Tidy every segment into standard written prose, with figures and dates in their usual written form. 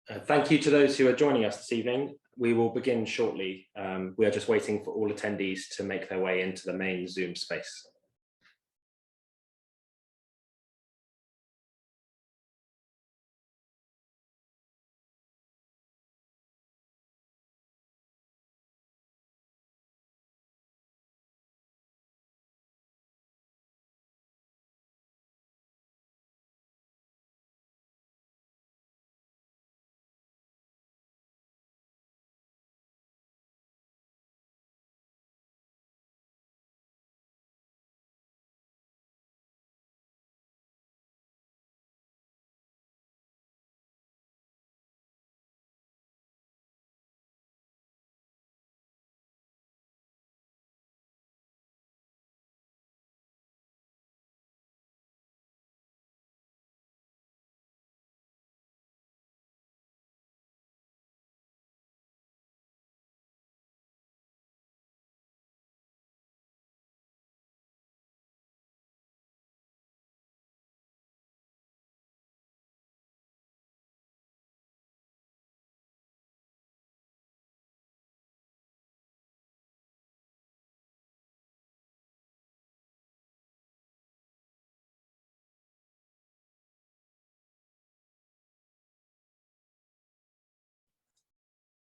Thank you to those who are joining us this evening. We will begin shortly. We are just waiting for all attendees to make their way into the main Zoom space.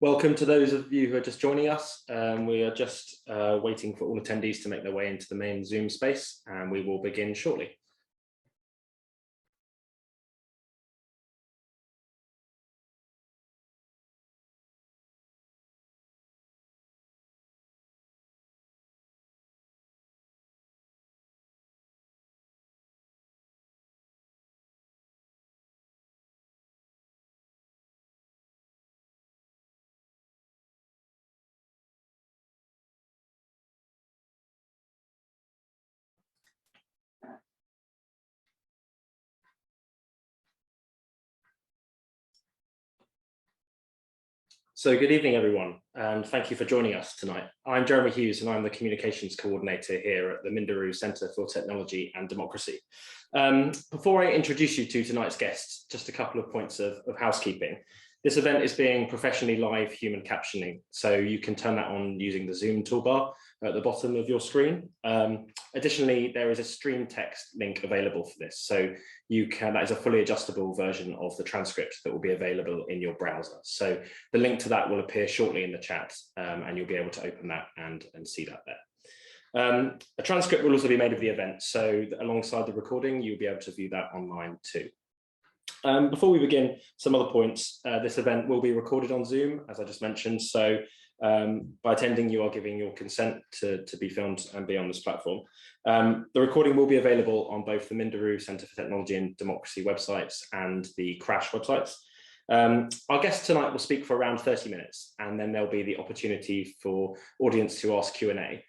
Welcome to those of you who are just joining us. We are just waiting for all attendees to make their way into the main Zoom space, and we will begin shortly. So good evening, everyone, and thank you for joining us tonight. I'm Jeremy Hughes, and I'm the Communications Coordinator here at the Minderoo Centre for Technology and Democracy. Before I introduce you to tonight's guests, just a couple of points of housekeeping. This event is being professionally live human captioning, so you can turn that on using the Zoom toolbar at the bottom of your screen. Additionally, there is a stream text link available for this, so that is a fully adjustable version of the transcript that will be available in your browser. So the link to that will appear shortly in the chat, and you'll be able to open that and see that there. A transcript will also be made of the event, so alongside the recording, you'll be able to view that online too. Before we begin, some other points. This event will be recorded on Zoom, as I just mentioned, so by attending, you are giving your consent to be filmed and be on this platform. The recording will be available on both the Minderoo Centre for Technology and Democracy websites and the CRASSH websites. Our guest tonight will speak for around 30 minutes, and then there'll be the opportunity for audience to ask Q&A.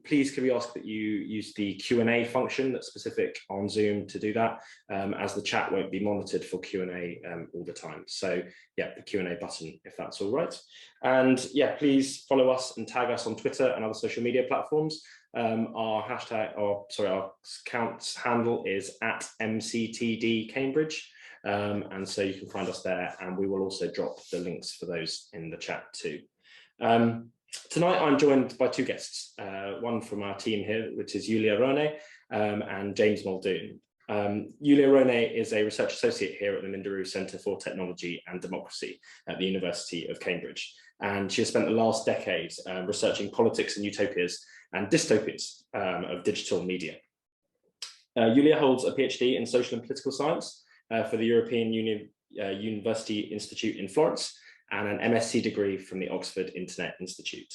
Please can we ask that you use the Q&A function that's specific on Zoom to do that, as the chat won't be monitored for Q&A all the time. So yeah, the Q&A button, if that's all right. And yeah, please follow us and tag us on Twitter and other social media platforms. Our account handle is @MCTDCambridge. And so you can find us there, and we will also drop the links for those in the chat too. Tonight I'm joined by two guests, one from our team here, which is Julia Rone and James Muldoon. Julia Rone is a research associate here at the Minderoo Centre for Technology and Democracy at the University of Cambridge, and she has spent the last decade researching politics and utopias and dystopias of digital media. Julia holds a PhD in social and political science for the European University Institute in Florence, and an MSc degree from the Oxford Internet Institute.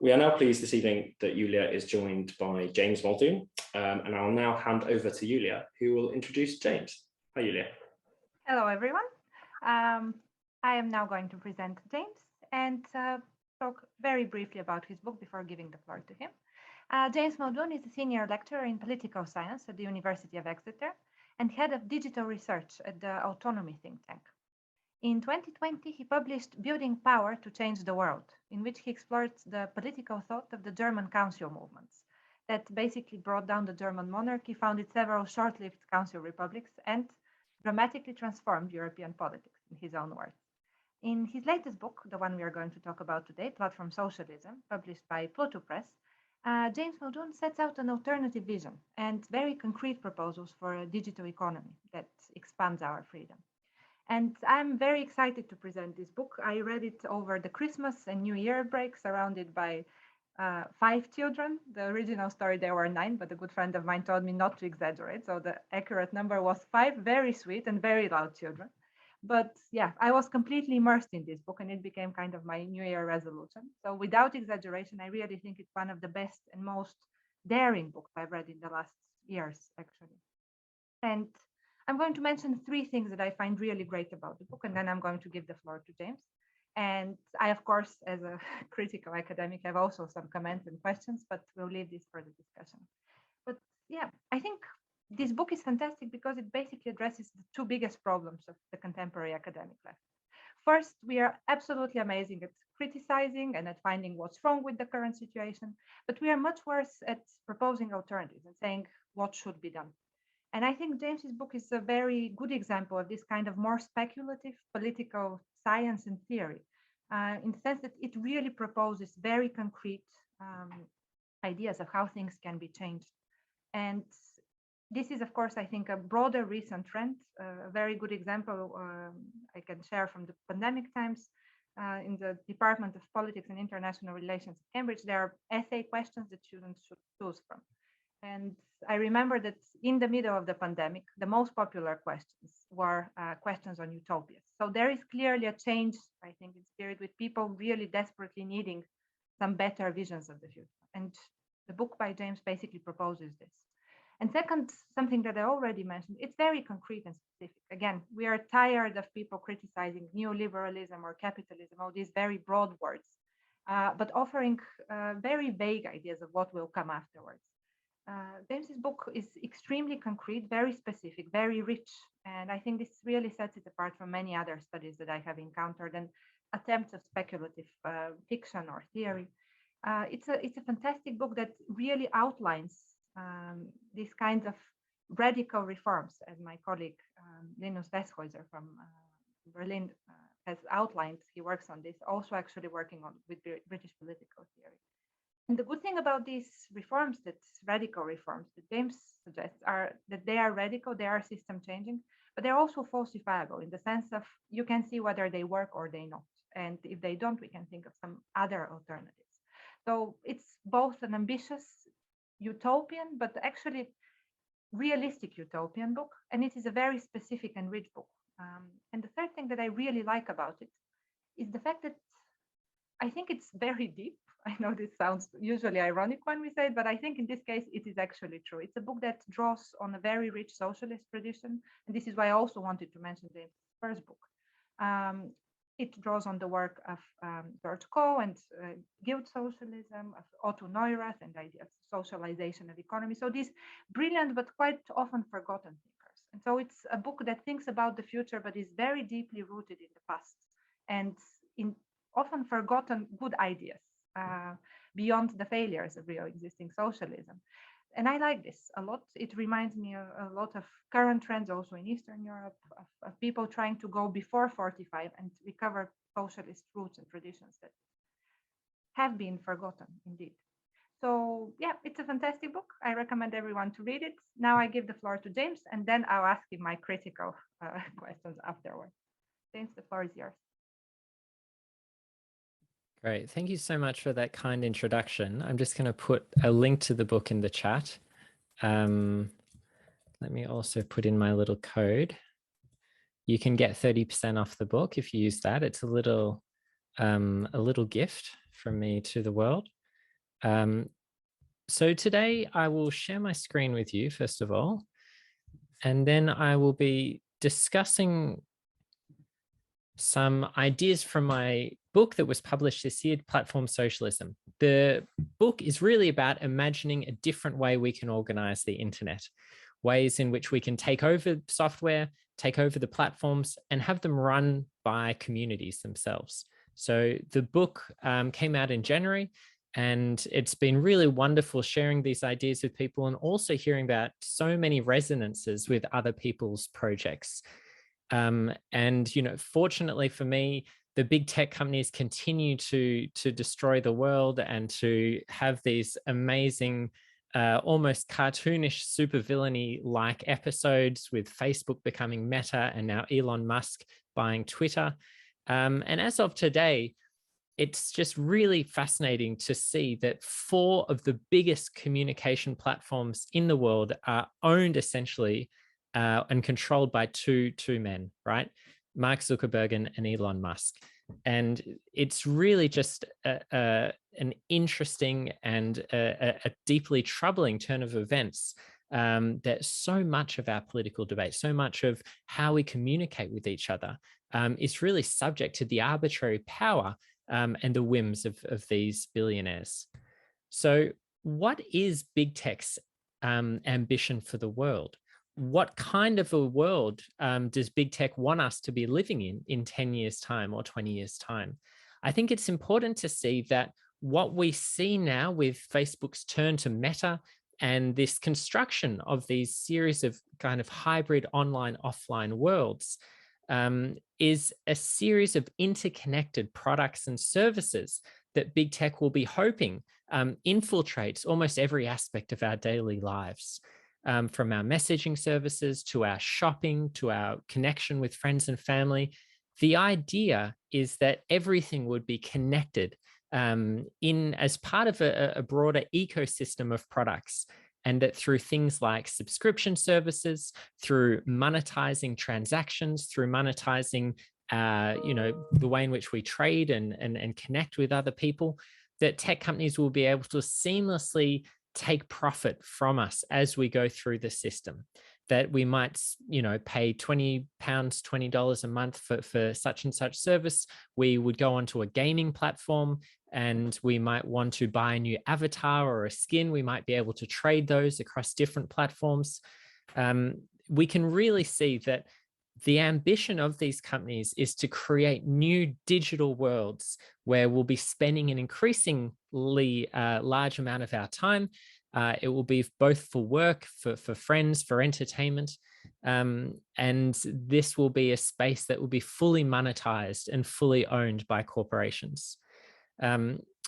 We are now pleased this evening that Julia is joined by James Maldon, and I'll now hand over to Julia, who will introduce James. Hi, Julia. Hello, everyone. I am now going to present James and talk very briefly about his book before giving the floor to him. James Muldoon is a senior lecturer in political science at the University of Exeter and head of digital research at the Autonomy think tank. In 2020, he published Building Power to Change the World, in which he explored the political thought of the German council movements that basically brought down the German monarchy, founded several short-lived council republics, and dramatically transformed European politics. in his own words. In his latest book, the one we are going to talk about today, Platform Socialism, published by Pluto Press, James Muldoon sets out an alternative vision and very concrete proposals for a digital economy that expands our freedom. And I'm very excited to present this book. I read it over the Christmas and New Year break, surrounded by 5 children. The original story, there were 9, but a good friend of mine told me not to exaggerate. So the accurate number was 5 very sweet and very loud children. But yeah, I was completely immersed in this book and it became kind of my New Year resolution. So without exaggeration, I really think it's one of the best and most daring books I've read in the last years, actually. And I'm going to mention 3 things that I find really great about the book, and then I'm going to give the floor to James. And I, of course, as a critical academic, have also some comments and questions, but we'll leave this for the discussion. But yeah, I think this book is fantastic because it basically addresses the 2 biggest problems of the contemporary academic left. First, we are absolutely amazing at criticizing and at finding what's wrong with the current situation, but we are much worse at proposing alternatives and saying what should be done. And I think James's book is a very good example of this kind of more speculative political science and theory, in the sense that it really proposes very concrete ideas of how things can be changed. And this is, of course, I think, a broader recent trend. A very good example I can share from the pandemic times. In the Department of Politics and International Relations at Cambridge, there are essay questions that students should choose from. And I remember that in the middle of the pandemic, the most popular questions were questions on utopias. So there is clearly a change, I think, in spirit, with people really desperately needing some better visions of the future. And the book by James basically proposes this. And second, something that I already mentioned, it's very concrete and specific. Again, we are tired of people criticizing neoliberalism or capitalism, all these very broad words, but offering very vague ideas of what will come afterwards. James's book is extremely concrete, very specific, very rich, and I think this really sets it apart from many other studies that I have encountered and attempts of speculative fiction or theory. It's a fantastic book that really outlines these kinds of radical reforms, as my colleague Linus Westhäuser from Berlin has outlined. He works on this, also actually working on with British political theory. And the good thing about these reforms, that radical reforms that James suggests, are that they are radical, they are system changing, but they're also falsifiable in the sense of you can see whether they work or they not. And if they don't, we can think of some other alternatives. So it's both an ambitious utopian, but actually realistic utopian book. And it is a very specific and rich book. And the third thing that I really like about it is the fact that I think it's very deep. I know this sounds usually ironic when we say it, but I think in this case, it is actually true. It's a book that draws on a very rich socialist tradition. And this is why I also wanted to mention the first book. It draws on the work of George Coe and guild socialism, of Otto Neurath and the idea of socialization of economy. So these brilliant but quite often forgotten thinkers. And so it's a book that thinks about the future, but is very deeply rooted in the past and in often forgotten good ideas beyond the failures of real existing socialism. And I like this a lot. It reminds me a lot of current trends also in Eastern Europe, of people trying to go before 45 and recover socialist roots and traditions that have been forgotten indeed. So yeah, it's a fantastic book. I recommend everyone to read it. Now I give the floor to James, and then I'll ask him my critical questions afterwards. James, the floor is yours. Great. Thank you so much for that kind introduction. I'm just going to put a link to the book in the chat. Let me also put in my little code. You can get 30% off the book if you use that. It's a little gift from me to the world. So today I will share my screen with you, first of all, and then I will be discussing some ideas from my book that was published this year, Platform Socialism. The book is really about imagining a different way we can organize the internet, ways in which we can take over software, take over the platforms, and have them run by communities themselves. So the book came out in January, and it's been really wonderful sharing these ideas with people and also hearing about so many resonances with other people's projects. And, fortunately for me, the big tech companies continue to destroy the world and to have these amazing, almost cartoonish supervillainy-like episodes, with Facebook becoming Meta and now Elon Musk buying Twitter. And as of today, it's just really fascinating to see that 4 of the biggest communication platforms in the world are owned essentially and controlled by two men, right? Mark Zuckerberg and Elon Musk. And it's really just an interesting and a deeply troubling turn of events, that so much of our political debate, so much of how we communicate with each other is really subject to the arbitrary power and the whims of these billionaires. So what is big tech's ambition for the world? What kind of a world does big tech want us to be living in 10 years' time or 20 years' time? I think it's important to see that what we see now with Facebook's turn to Meta and this construction of these series of kind of hybrid online-offline worlds is a series of interconnected products and services that big tech will be hoping infiltrates almost every aspect of our daily lives, from our messaging services to our shopping to our connection with friends and family. The idea is that everything would be connected as part of a broader ecosystem of products, and that through things like subscription services, through monetizing transactions, through monetizing the way in which we trade and connect with other people, that tech companies will be able to seamlessly take profit from us as we go through the system. That we might, pay £20, $20 a month for such and such service. We would go onto a gaming platform and we might want to buy a new avatar or a skin. We might be able to trade those across different platforms. We can really see that the ambition of these companies is to create new digital worlds where we'll be spending an increasingly large amount of our time. It will be both for work, for friends, for entertainment. And this will be a space that will be fully monetized and fully owned by corporations.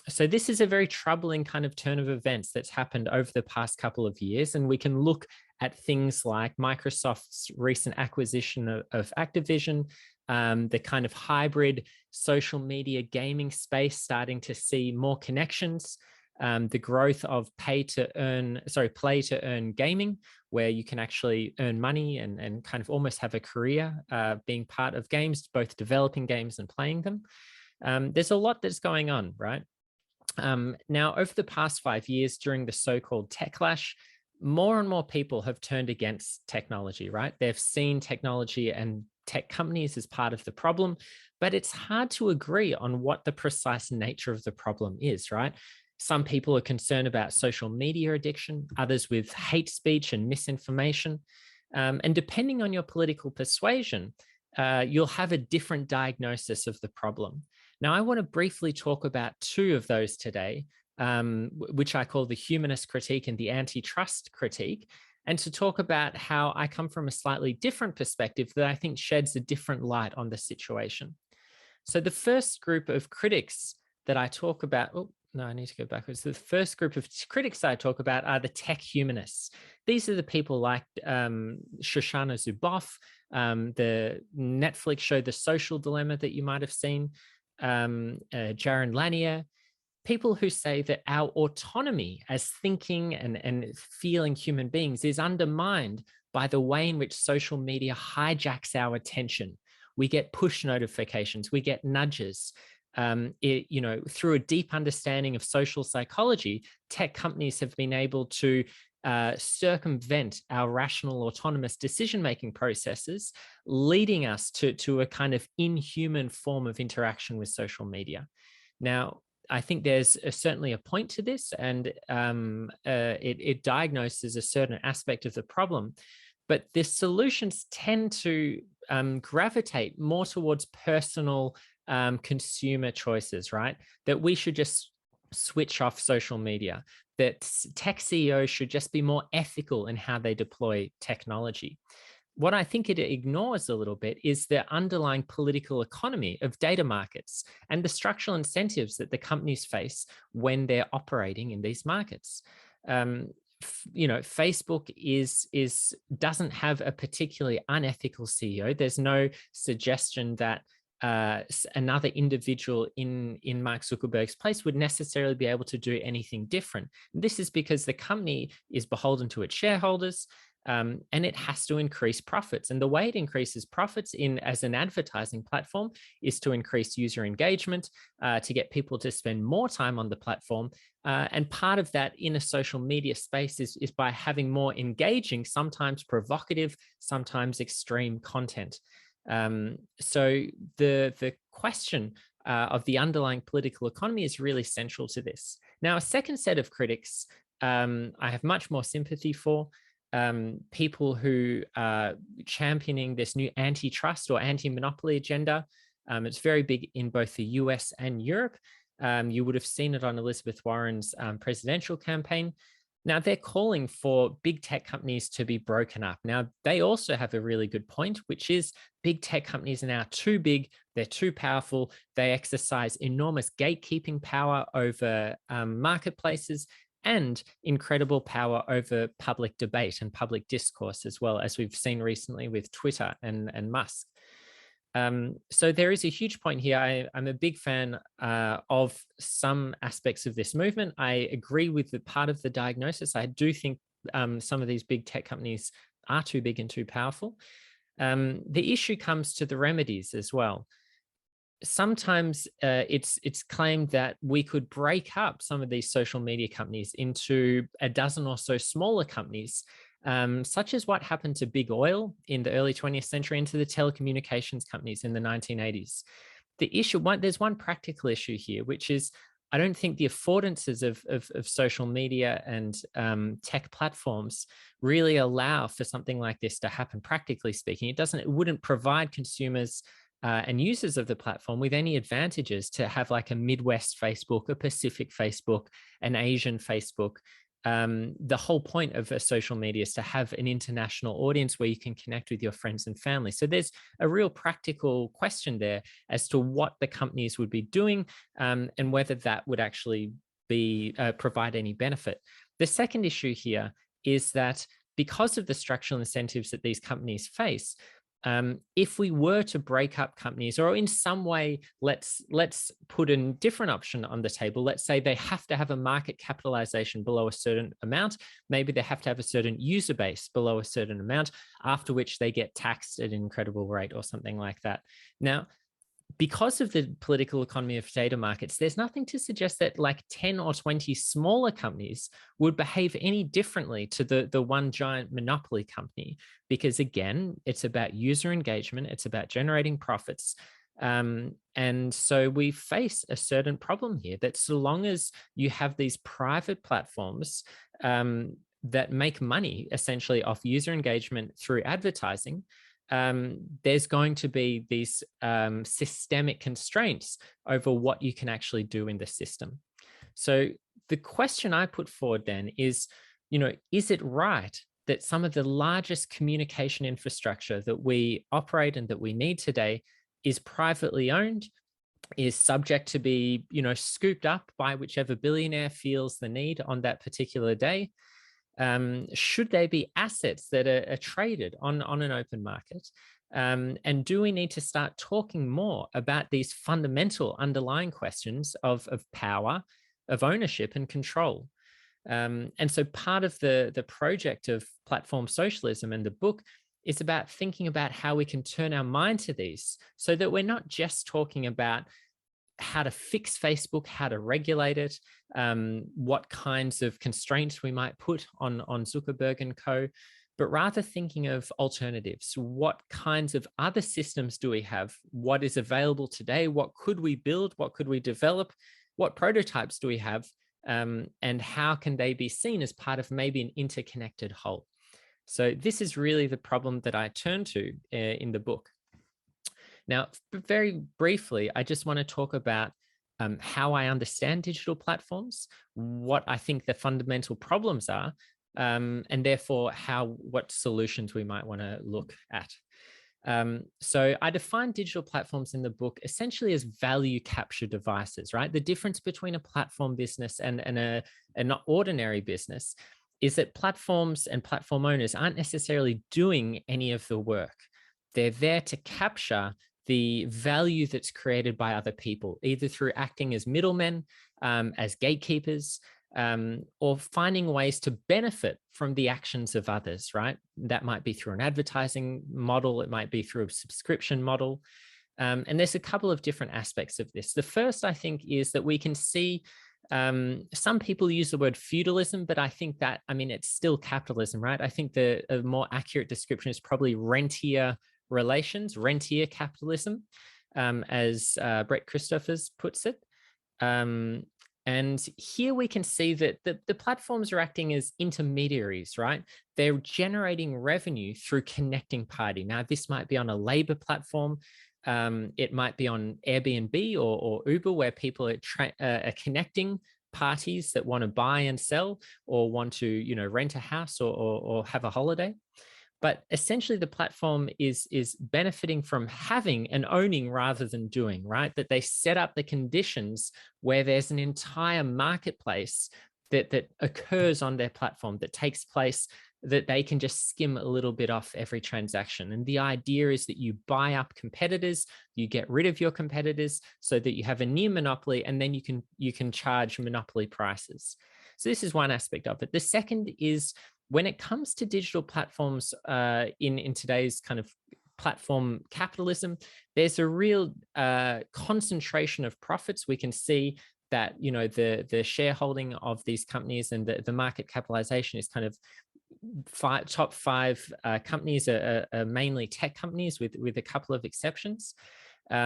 So this is a very troubling kind of turn of events that's happened over the past couple of years. And we can look at things like Microsoft's recent acquisition of Activision, the kind of hybrid social media gaming space starting to see more connections, the growth of play to earn gaming, where you can actually earn money and kind of almost have a career being part of games, both developing games and playing them. There's a lot that's going on, right? Now, over the past 5 years, during the so-called techlash, more and more people have turned against technology, right? They've seen technology and tech companies as part of the problem, but it's hard to agree on what the precise nature of the problem is, right? Some people are concerned about social media addiction, others with hate speech and misinformation. And depending on your political persuasion, you'll have a different diagnosis of the problem. Now, I want to briefly talk about 2 of those today, which I call the humanist critique and the antitrust critique, and to talk about how I come from a slightly different perspective that I think sheds a different light on the situation. So the first group of critics that I talk about, I need to go backwards. The first group of critics I talk about are the tech humanists. These are the people like Shoshana Zuboff, the Netflix show The Social Dilemma that you might have seen, Jaron Lanier, people who say that our autonomy as thinking and feeling human beings is undermined by the way in which social media hijacks our attention. We get push notifications, we get nudges. Through a deep understanding of social psychology, tech companies have been able to circumvent our rational autonomous decision-making processes, leading us to a kind of inhuman form of interaction with social media. Now, I think there's certainly a point to this, and it diagnoses a certain aspect of the problem, but the solutions tend to gravitate more towards personal consumer choices, right? That we should just switch off social media, that tech CEOs should just be more ethical in how they deploy technology. what I think it ignores a little bit is the underlying political economy of data markets and the structural incentives that the companies face when they're operating in these markets. Facebook doesn't have a particularly unethical CEO. There's no suggestion that another individual in Mark Zuckerberg's place would necessarily be able to do anything different. This is because the company is beholden to its shareholders, and it has to increase profits. And the way it increases profits as an advertising platform is to increase user engagement, to get people to spend more time on the platform. And part of that in a social media space is by having more engaging, sometimes provocative, sometimes extreme content. So the question of the underlying political economy is really central to this. Now, a second set of critics I have much more sympathy for. People who are championing this new antitrust or anti-monopoly agenda. It's very big in both the US and Europe. You would have seen it on Elizabeth Warren's presidential campaign. Now, they're calling for big tech companies to be broken up. Now, they also have a really good point, which is big tech companies are now too big, they're too powerful, they exercise enormous gatekeeping power over marketplaces, and incredible power over public debate and public discourse as well, as we've seen recently with Twitter and Musk. So there is a huge point here. I'm a big fan of some aspects of this movement. I agree with the part of the diagnosis. I do think some of these big tech companies are too big and too powerful. The issue comes to the remedies as well. Sometimes it's claimed that we could break up some of these social media companies into a dozen or so smaller companies, such as what happened to big oil in the early 20th century and to the telecommunications companies in the 1980s. There's one practical issue here, which is I don't think the affordances of social media and tech platforms really allow for something like this to happen, practically speaking. It wouldn't provide consumers and users of the platform with any advantages to have like a Midwest Facebook, a Pacific Facebook, an Asian Facebook. The whole point of a social media is to have an international audience where you can connect with your friends and family. So there's a real practical question there as to what the companies would be doing and whether that would actually provide any benefit. The second issue here is that because of the structural incentives that these companies face, if we were to break up companies, or in some way, let's put a different option on the table. Let's say they have to have a market capitalization below a certain amount. Maybe they have to have a certain user base below a certain amount, after which they get taxed at an incredible rate or something like that. Now, because of the political economy of data markets, there's nothing to suggest that like 10 or 20 smaller companies would behave any differently to the one giant monopoly company, because again, it's about user engagement, it's about generating profits. And so we face a certain problem here that so long as you have these private platforms that make money essentially off user engagement through advertising, there's going to be these systemic constraints over what you can actually do in the system. So the question I put forward then is, is it right that some of the largest communication infrastructure that we operate and that we need today is privately owned, is subject to be, scooped up by whichever billionaire feels the need on that particular day? Should they be assets that are traded on an open market? And do we need to start talking more about these fundamental underlying questions of power, of ownership and control? And so part of the project of platform socialism and the book is about thinking about how we can turn our mind to these, so that we're not just talking about how to fix Facebook, how to regulate it, what kinds of constraints we might put on Zuckerberg and co, but rather thinking of alternatives. What kinds of other systems do we have? What is available today? What could we build? What could we develop? What prototypes do we have? And how can they be seen as part of maybe an interconnected whole? So this is really the problem that I turn to in the book. Now, very briefly, I just want to talk about how I understand digital platforms, what I think the fundamental problems are, and therefore what solutions we might want to look at. So I define digital platforms in the book essentially as value capture devices, right? The difference between a platform business and an ordinary business is that platforms and platform owners aren't necessarily doing any of the work. They're there to capture the value that's created by other people, either through acting as middlemen, as gatekeepers, or finding ways to benefit from the actions of others, right? That might be through an advertising model, it might be through a subscription model. And there's a couple of different aspects of this. The first, I think, is that we can see some people use the word feudalism, but I think that, I mean, it's still capitalism, right? I think a more accurate description is probably rentier relations, rentier capitalism, as Brett Christophers puts it. And here we can see that the platforms are acting as intermediaries, right? They're generating revenue through connecting party. Now, this might be on a labor platform. It might be on Airbnb or Uber, where people are connecting parties that want to buy and sell or want to, you know, rent a house or have a holiday. But essentially, the platform is benefiting from having and owning rather than doing, right? That they set up the conditions where there's an entire marketplace that occurs on their platform, that takes place, that they can just skim a little bit off every transaction. And the idea is that you buy up competitors, you get rid of your competitors so that you have a near monopoly, and then you can charge monopoly prices. So this is one aspect of it. The second is, when it comes to digital platforms in today's kind of platform capitalism, there's a real concentration of profits. We can see that, you know, the shareholding of these companies and the market capitalization is kind of top five companies are mainly tech companies with a couple of exceptions. But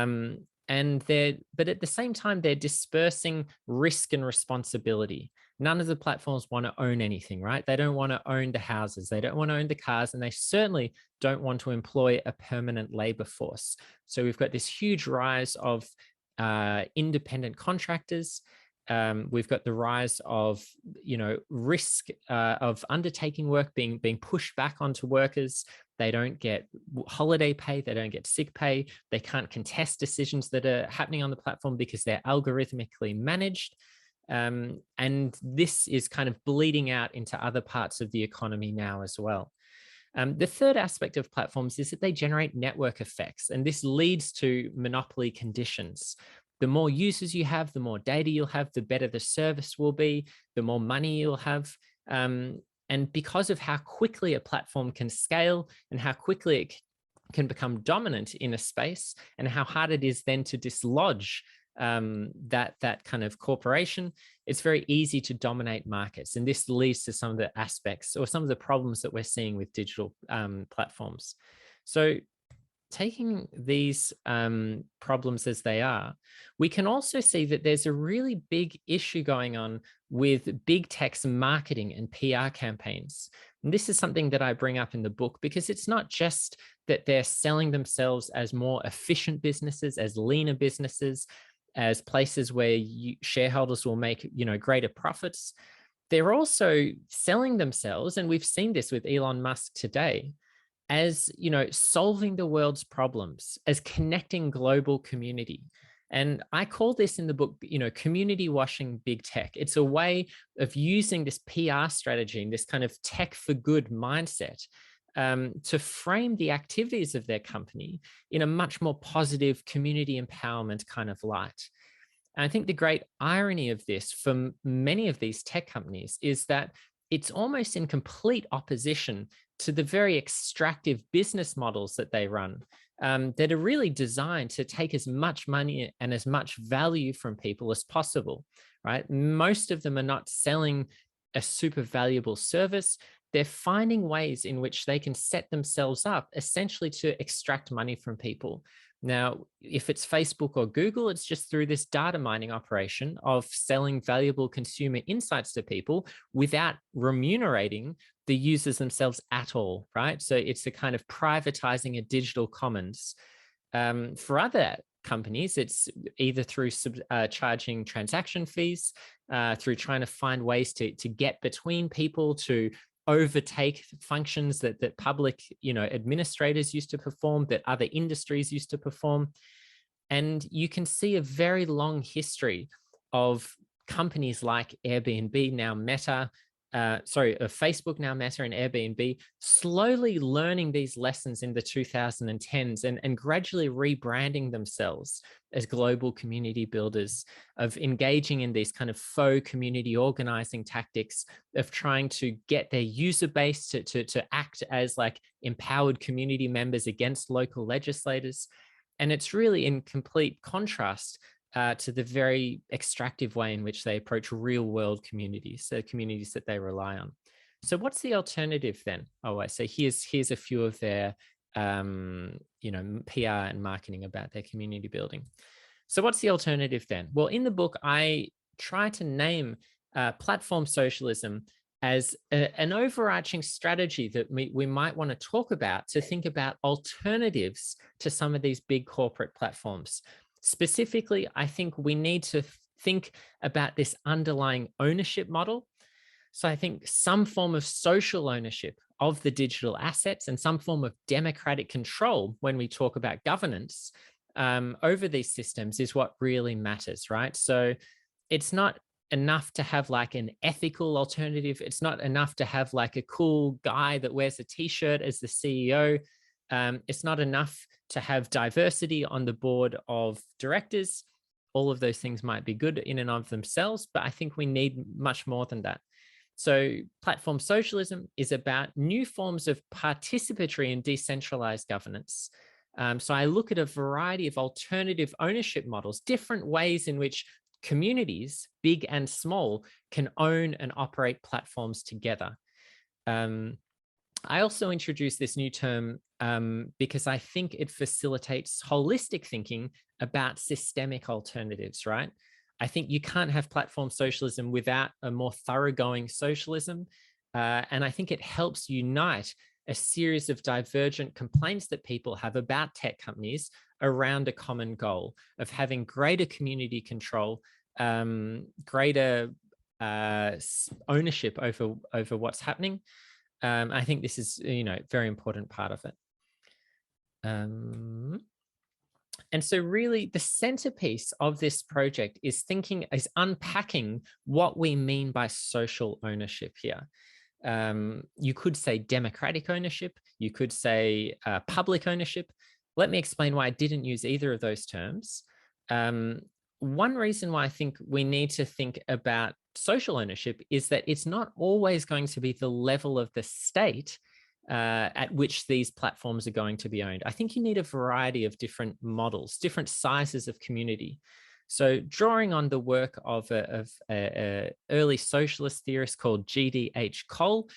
at the same time, they're dispersing risk and responsibility. None of the platforms want to own anything, right? They don't want to own the houses. They don't want to own the cars, and they certainly don't want to employ a permanent labor force. So we've got this huge rise of independent contractors. We've got the rise of, you know, risk of undertaking work being pushed back onto workers. They don't get holiday pay. They don't get sick pay. They can't contest decisions that are happening on the platform because they're algorithmically managed. And this is kind of bleeding out into other parts of the economy now as well. The third aspect of platforms is that they generate network effects, and this leads to monopoly conditions. The more users you have, the more data you'll have, the better the service will be, the more money you'll have. And because of how quickly a platform can scale and how quickly it can become dominant in a space, and how hard it is then to dislodge that kind of corporation, it's very easy to dominate markets. And this leads to some of the aspects or some of the problems that we're seeing with digital platforms. So taking these problems as they are, we can also see that there's a really big issue going on with big tech's marketing and PR campaigns. And this is something that I bring up in the book, because it's not just that they're selling themselves as more efficient businesses, as leaner businesses, as places where shareholders will make, you know, greater profits. They're also selling themselves, and we've seen this with Elon Musk today, as, you know, solving the world's problems, as connecting global community. And I call this in the book, you know, community washing big tech. It's a way of using this PR strategy and this kind of tech for good mindset to frame the activities of their company in a much more positive community empowerment kind of light. And I think the great irony of this for many of these tech companies is that it's almost in complete opposition to the very extractive business models that they run, that are really designed to take as much money and as much value from people as possible, right? Most of them are not selling a super valuable service. They're finding ways in which they can set themselves up essentially to extract money from people. Now, if it's Facebook or Google, it's just through this data mining operation of selling valuable consumer insights to people without remunerating the users themselves at all, right? So it's a kind of privatizing a digital commons. For other companies, it's either through charging transaction fees, through trying to find ways to get between people to overtake functions that public, administrators used to perform, that other industries used to perform. And you can see a very long history of companies like Airbnb, now Meta, Facebook, now Meta, and Airbnb, slowly learning these lessons in the 2010s and gradually rebranding themselves as global community builders, of engaging in these kind of faux community organizing tactics, of trying to get their user base to act as like empowered community members against local legislators. And it's really in complete contrast to the very extractive way in which they approach real world communities, the communities that they rely on. So what's the alternative then? Oh, I say here's a few of their PR and marketing about their community building. So what's the alternative then? Well, in the book, I try to name platform socialism as an overarching strategy that we might want to talk about, to think about alternatives to some of these big corporate platforms. Specifically, I think we need to think about this underlying ownership model. So I think some form of social ownership of the digital assets and some form of democratic control when we talk about governance over these systems is what really matters, right? So it's not enough to have like an ethical alternative. It's not enough to have like a cool guy that wears a t-shirt as the CEO. It's not enough to have diversity on the board of directors. All of those things might be good in and of themselves, but I think we need much more than that. So platform socialism is about new forms of participatory and decentralized governance. So I look at a variety of alternative ownership models, different ways in which communities, big and small, can own and operate platforms together. I also introduced this new term because I think it facilitates holistic thinking about systemic alternatives, right? I think you can't have platform socialism without a more thoroughgoing socialism. And I think it helps unite a series of divergent complaints that people have about tech companies around a common goal of having greater community control, greater ownership over what's happening. I think this is, very important part of it. And so really the centerpiece of this project is unpacking what we mean by social ownership here. You could say democratic ownership, you could say public ownership. Let me explain why I didn't use either of those terms. One reason why I think we need to think about social ownership is that it's not always going to be the level of the state at which these platforms are going to be owned. I think you need a variety of different models, different sizes of community. So drawing on the work of a early socialist theorist called G.D.H. Cole,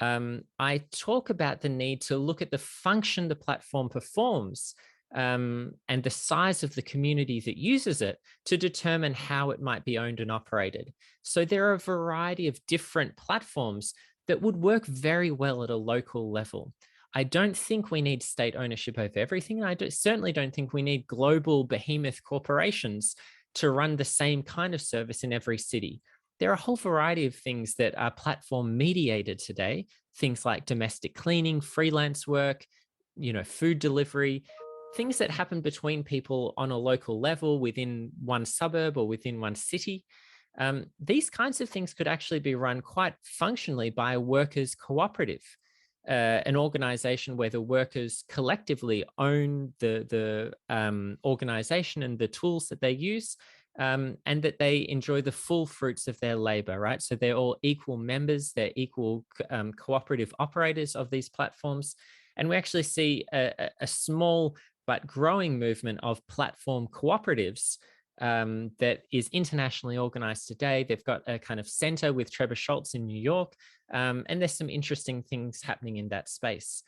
I talk about the need to look at the function the platform performs and the size of the community that uses it to determine how it might be owned and operated. So there are a variety of different platforms that would work very well at a local level. I don't think we need state ownership over everything. And I certainly don't think we need global behemoth corporations to run the same kind of service in every city. There are a whole variety of things that are platform mediated today, things like domestic cleaning, freelance work, food delivery, things that happen between people on a local level within one suburb or within one city. These kinds of things could actually be run quite functionally by a workers' cooperative, an organization where the workers collectively own the organization and the tools that they use, and that they enjoy the full fruits of their labor, right? So they're all equal members, they're equal cooperative operators of these platforms. And we actually see a small but growing movement of platform cooperatives that is internationally organized today. They've got a kind of center with Trevor Schultz in New York, and there's some interesting things happening in that space.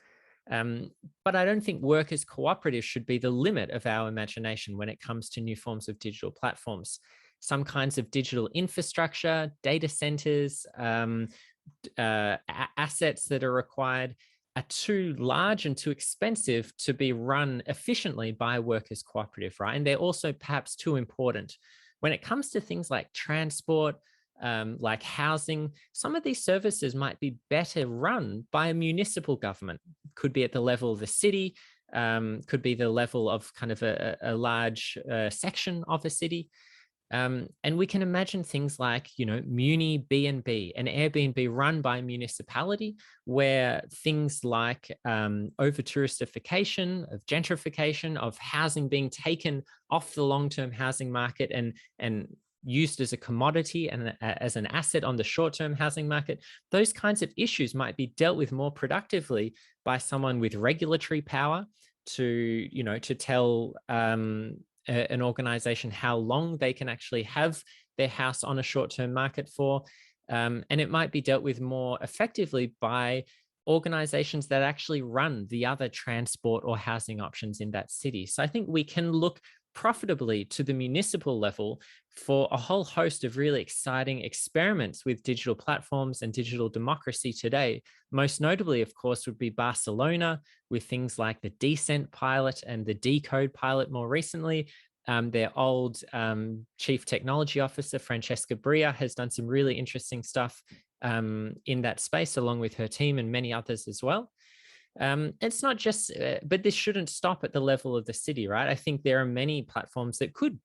But I don't think workers' cooperatives should be the limit of our imagination when it comes to new forms of digital platforms. Some kinds of digital infrastructure, data centers, assets that are required are too large and too expensive to be run efficiently by a workers' cooperative, right? And they're also perhaps too important. When it comes to things like transport, like housing. Some of these services might be better run by a municipal government. Could be at the level of the city, could be the level of kind of a large section of a city. And we can imagine things like, Muni B&B, an Airbnb run by a municipality, where things like over-touristification, of gentrification, of housing being taken off the long-term housing market and used as a commodity and as an asset on the short-term housing market, those kinds of issues might be dealt with more productively by someone with regulatory power to tell an organization how long they can actually have their house on a short-term market for. And it might be dealt with more effectively by organizations that actually run the other transport or housing options in that city. So I think we can look profitably to the municipal level for a whole host of really exciting experiments with digital platforms and digital democracy today. Most notably, of course, would be Barcelona, with things like the Decent pilot and the Decode pilot more recently. Their old chief technology officer, Francesca Bria, has done some really interesting stuff in that space, along with her team and many others as well. It's not just, but this shouldn't stop at the level of the city, right? I think there are many platforms that could,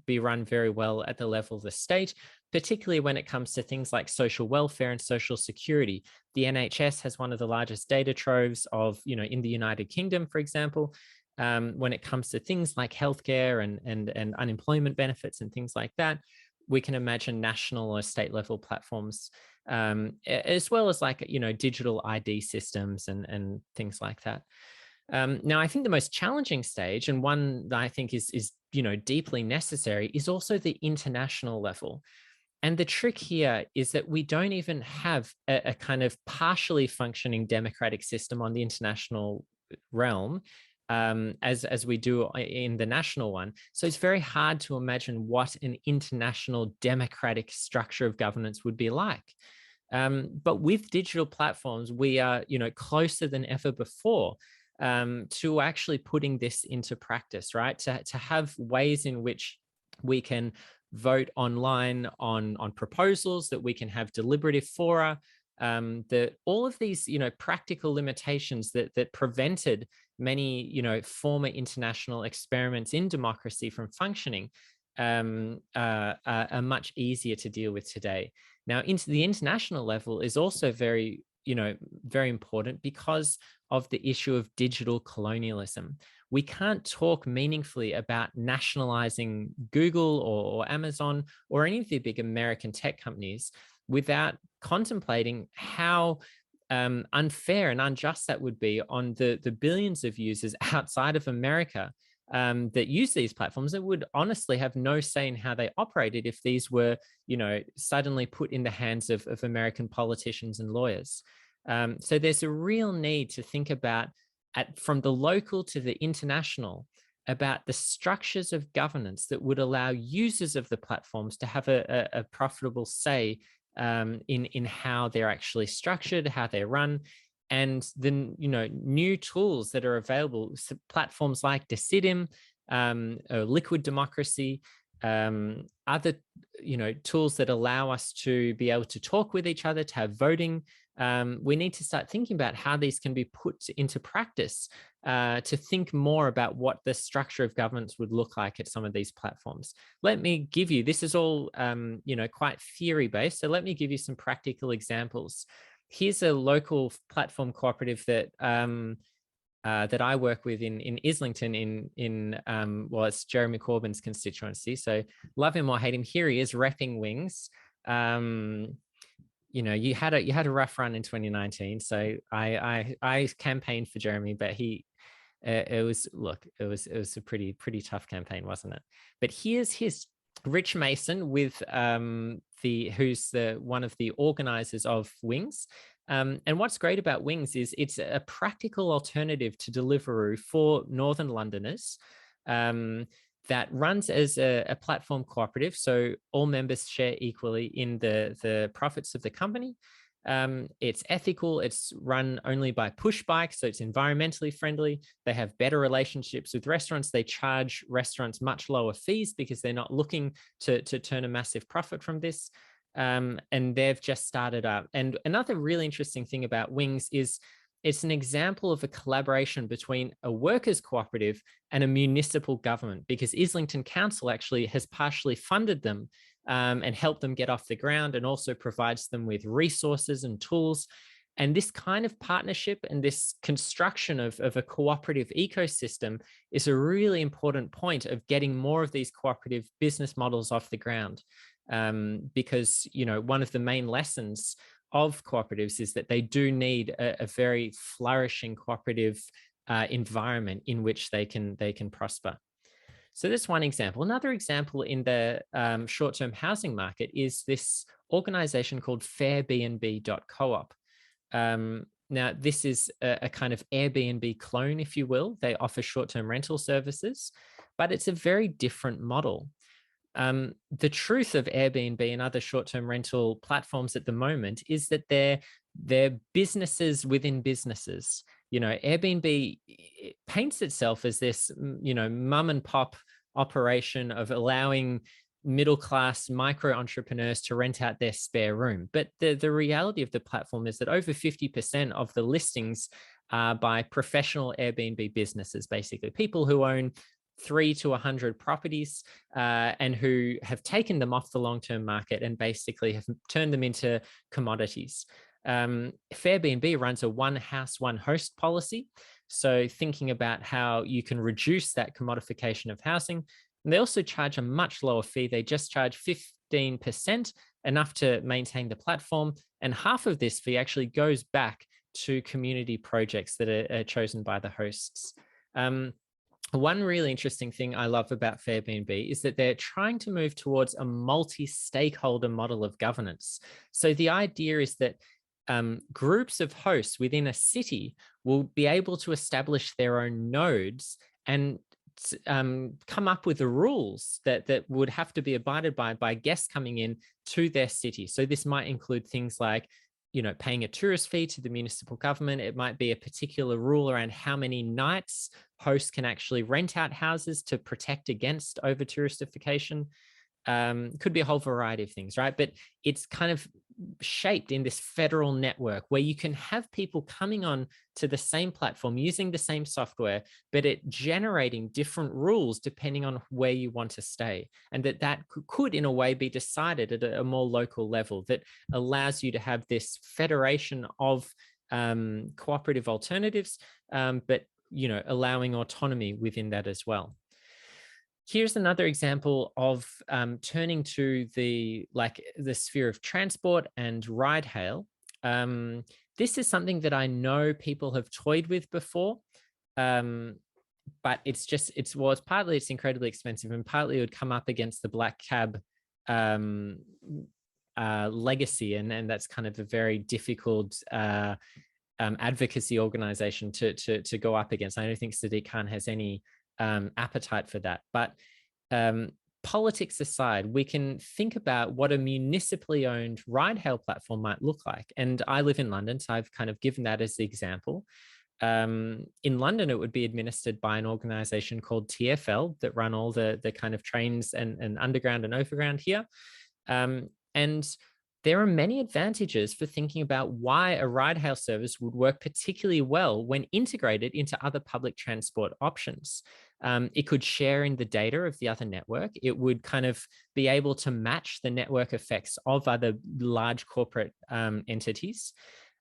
be run very well at the level of the state, particularly when it comes to things like social welfare and social security. The NHS has one of the largest data troves of, in the United Kingdom, for example, when it comes to things like healthcare and unemployment benefits and things like that. We can imagine national or state level platforms, as well as like, digital ID systems and things like that. Now, I think the most challenging stage, and one that I think is deeply necessary, is also the international level. And the trick here is that we don't even have a kind of partially functioning democratic system on the international realm, as we do in the national one. So it's very hard to imagine what an international democratic structure of governance would be like. But with digital platforms, we are, closer than ever before to actually putting this into practice, right? To have ways in which we can vote online on proposals, that we can have deliberative fora, that all of these, practical limitations that prevented many, former international experiments in democracy from functioning are much easier to deal with today. Now, into the international level is also very important because of the issue of digital colonialism. We can't talk meaningfully about nationalizing Google or Amazon or any of the big American tech companies without contemplating how unfair and unjust that would be on the billions of users outside of America that use these platforms, that would honestly have no say in how they operated if these were, suddenly put in the hands of American politicians and lawyers. So there's a real need to think about, from the local to the international, about the structures of governance that would allow users of the platforms to have a profitable say in how they're actually structured, how they're run, and the new tools that are available, so platforms like Decidim, Liquid Democracy, other tools that allow us to be able to talk with each other, to have voting. We need to start thinking about how these can be put into practice, to think more about what the structure of governance would look like at some of these platforms. Let me give you, this is all quite theory based, so let me give you some practical examples. Here's a local platform cooperative that that I work with in Islington, well, it's Jeremy Corbyn's constituency. So love him or hate him, here he is repping Wings. You had a rough run in 2019. So I campaigned for Jeremy, but it was a pretty tough campaign, wasn't it? But here's his Rich Mason with who's one of the organizers of Wings. And what's great about Wings is it's a practical alternative to Deliveroo for Northern Londoners that runs as a platform cooperative. So all members share equally in the profits of the company. It's ethical. It's run only by push bikes, so it's environmentally friendly. They have better relationships with restaurants. They charge restaurants much lower fees because they're not looking to turn a massive profit from this. and they've just started up. And another really interesting thing about Wings is it's an example of a collaboration between a workers' cooperative and a municipal government, because Islington Council actually has partially funded them and helped them get off the ground, and also provides them with resources and tools. And this kind of partnership and this construction of a cooperative ecosystem is a really important point of getting more of these cooperative business models off the ground. Because, you know, one of the main lessons of cooperatives is that they do need a very flourishing cooperative environment in which they can prosper. So that's one example. Another example in the short-term housing market is this organization called fairbnb.coop. Now, this is a kind of Airbnb clone, if you will. They offer short-term rental services, but it's a very different model. The truth of Airbnb and other short-term rental platforms at the moment is that they're businesses within businesses. You know, Airbnb paints itself as this, you know, mum and pop operation of allowing middle-class micro entrepreneurs to rent out their spare room. But the reality of the platform is that over 50% of the listings are by professional Airbnb businesses, basically people who own 3 to 100 properties and who have taken them off the long-term market and basically have turned them into commodities. Fairbnb runs a one house, one host policy. So thinking about how you can reduce that commodification of housing. And they also charge a much lower fee. They just charge 15%, enough to maintain the platform. And half of this fee actually goes back to community projects that are chosen by the hosts. One really interesting thing I love about Fairbnb is that they're trying to move towards a multi-stakeholder model of governance. So the idea is that groups of hosts within a city will be able to establish their own nodes and come up with the rules that would have to be abided by guests coming in to their city. So this might include things like, you know, paying a tourist fee to the municipal government. It might be a particular rule around how many nights hosts can actually rent out houses to protect against over touristification. Could be a whole variety of things, right? But it's kind of shaped in this federal network where you can have people coming on to the same platform using the same software, but it generating different rules depending on where you want to stay. And that could in a way be decided at a more local level that allows you to have this federation of cooperative alternatives, but, you know, allowing autonomy within that as well. Here's another example of turning to the sphere of transport and ride hail. This is something that I know people have toyed with before, but it's partly it's incredibly expensive, and partly it would come up against the black cab legacy, and that's kind of a very difficult advocacy organization to go up against. I don't think Sadiq Khan has any appetite for that. But politics aside, we can think about what a municipally owned ride hail platform might look like. And I live in London, so I've kind of given that as the example. In London, it would be administered by an organization called TfL that run all the kind of trains and underground and overground here. And there are many advantages for thinking about why a ride hail service would work particularly well when integrated into other public transport options. It could share in the data of the other network. It would kind of be able to match the network effects of other large corporate entities.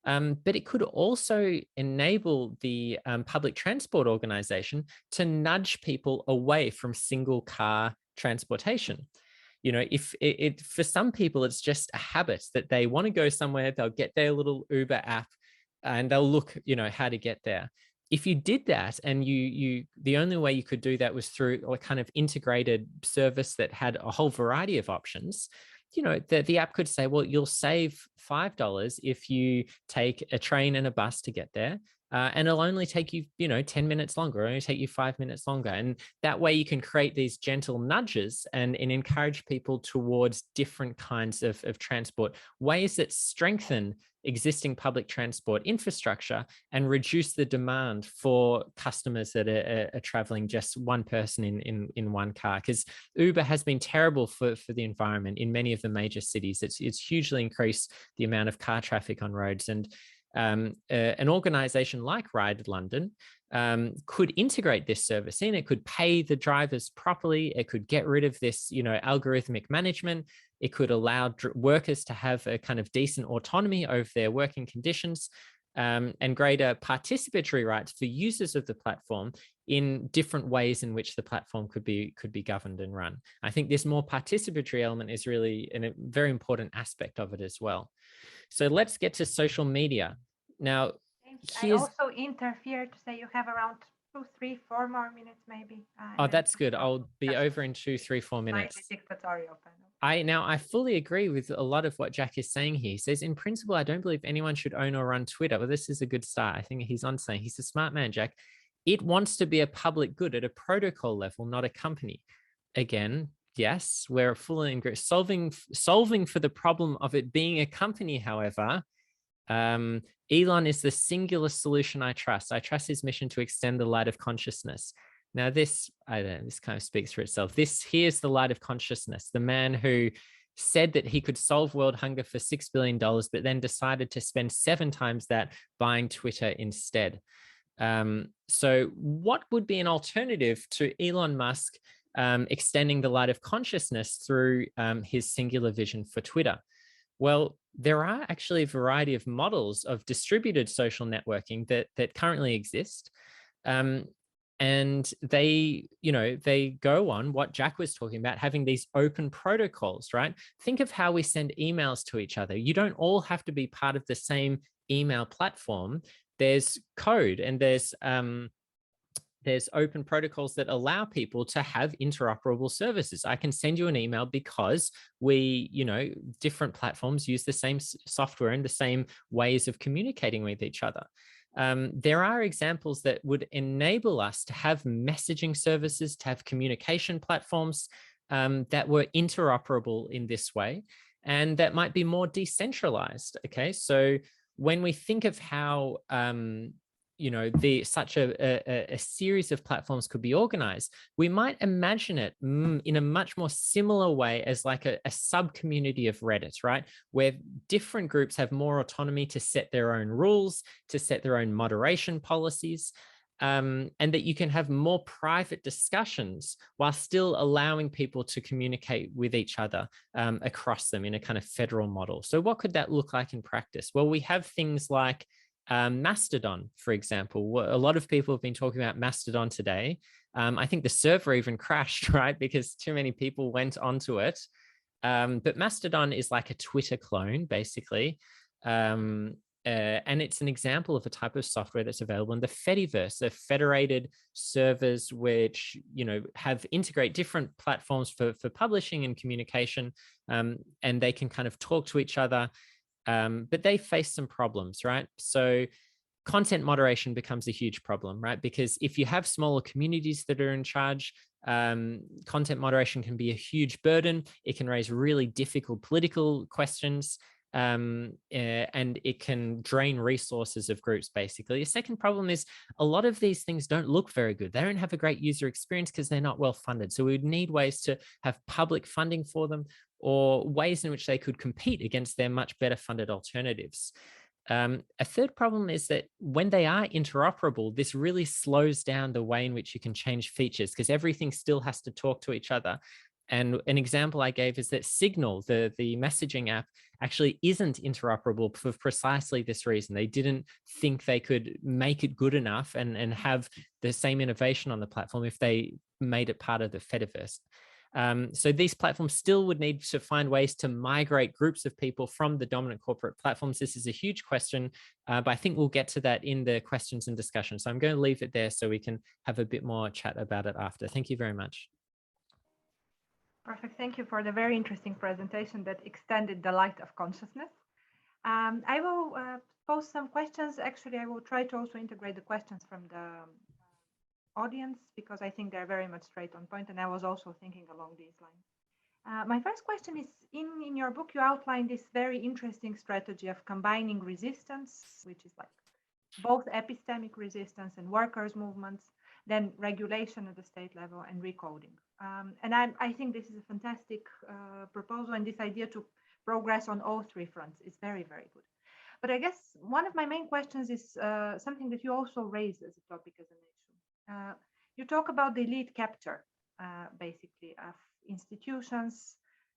But it could also enable the public transport organization to nudge people away from single car transportation. You know, if for some people, it's just a habit that they want to go somewhere, they'll get their little Uber app and they'll look, you know, how to get there. If you did that and the only way you could do that was through a kind of integrated service that had a whole variety of options, you know, the app could say, well, you'll save $5 if you take a train and a bus to get there. and it'll only take you, 10 minutes longer, only take you 5 minutes longer. And that way you can create these gentle nudges and encourage people towards different kinds of transport, ways that strengthen existing public transport infrastructure and reduce the demand for customers that are traveling just one person in one car. Because Uber has been terrible for the environment in many of the major cities. It's hugely increased the amount of car traffic on roads. And an organization like Ride London could integrate this service in. It could pay the drivers properly. It could get rid of this, algorithmic management. It could allow workers to have a kind of decent autonomy over their working conditions, and greater participatory rights for users of the platform in different ways in which the platform could be governed and run. I think this more participatory element is really a very important aspect of it as well. So let's get to social media. Now, I also interfere to say you have around 2, 3, 4 more minutes, maybe. Oh, that's good. I'll be over in 2, 3, 4 minutes. Dictatorial panel. I fully agree with a lot of what Jack is saying here. He says, in principle, I don't believe anyone should own or run Twitter. Well, this is a good start. I think he's on saying he's a smart man, Jack. It wants to be a public good at a protocol level, not a company. Again, yes, we're fully in solving for the problem of it being a company. However, Elon is the singular solution I trust. I trust his mission to extend the light of consciousness. Now, this kind of speaks for itself. Here's the light of consciousness, the man who said that he could solve world hunger for $6 billion, but then decided to spend 7 times that buying Twitter instead. So what would be an alternative to Elon Musk extending the light of consciousness through his singular vision for Twitter? Well, there are actually a variety of models of distributed social networking that currently exist. And they go on what Jack was talking about, having these open protocols, right? Think of how we send emails to each other. You don't all have to be part of the same email platform. There's code and there's open protocols that allow people to have interoperable services. I can send you an email because different platforms use the same software and the same ways of communicating with each other. There are examples that would enable us to have messaging services, to have communication platforms that were interoperable in this way, and that might be more decentralized. Okay, so when we think of how such a series of platforms could be organized, we might imagine it in a much more similar way as like a sub-community of Reddit, right? Where different groups have more autonomy to set their own rules, to set their own moderation policies, and that you can have more private discussions while still allowing people to communicate with each other across them in a kind of federal model. So what could that look like in practice? Well, we have things like Mastodon, for example. A lot of people have been talking about Mastodon today. I think the server even crashed, right? Because too many people went onto it. But Mastodon is like a Twitter clone, basically. And it's an example of a type of software that's available in the Fediverse, the federated servers, which integrate different platforms for publishing and communication, and they can kind of talk to each other. But they face some problems, right? So content moderation becomes a huge problem, right? Because if you have smaller communities that are in charge, content moderation can be a huge burden. It can raise really difficult political questions, and it can drain resources of groups, basically. A second problem is a lot of these things don't look very good. They don't have a great user experience because they're not well funded. So we would need ways to have public funding for them, or ways in which they could compete against their much better funded alternatives. A third problem is that when they are interoperable, this really slows down the way in which you can change features, because everything still has to talk to each other. And an example I gave is that Signal, the messaging app, actually isn't interoperable for precisely this reason. They didn't think they could make it good enough and have the same innovation on the platform if they made it part of the Fediverse. So these platforms still would need to find ways to migrate groups of people from the dominant corporate platforms. This is a huge question, but I think we'll get to that in the questions and discussion. So I'm going to leave it there so we can have a bit more chat about it after. Thank you very much. Perfect. Thank you for the very interesting presentation that extended the light of consciousness. I will pose some questions. Actually, I will try to also integrate the questions from the audience because I think they're very much straight on point, and I was also thinking along these lines. My first question is, in your book, you outline this very interesting strategy of combining resistance, which is like both epistemic resistance and workers' movements, then regulation at the state level and recoding. And I think this is a fantastic proposal, and this idea to progress on all three fronts is very, very good. But I guess one of my main questions is something that you also raised as a topic as an issue. You talk about the elite capture, basically, of institutions.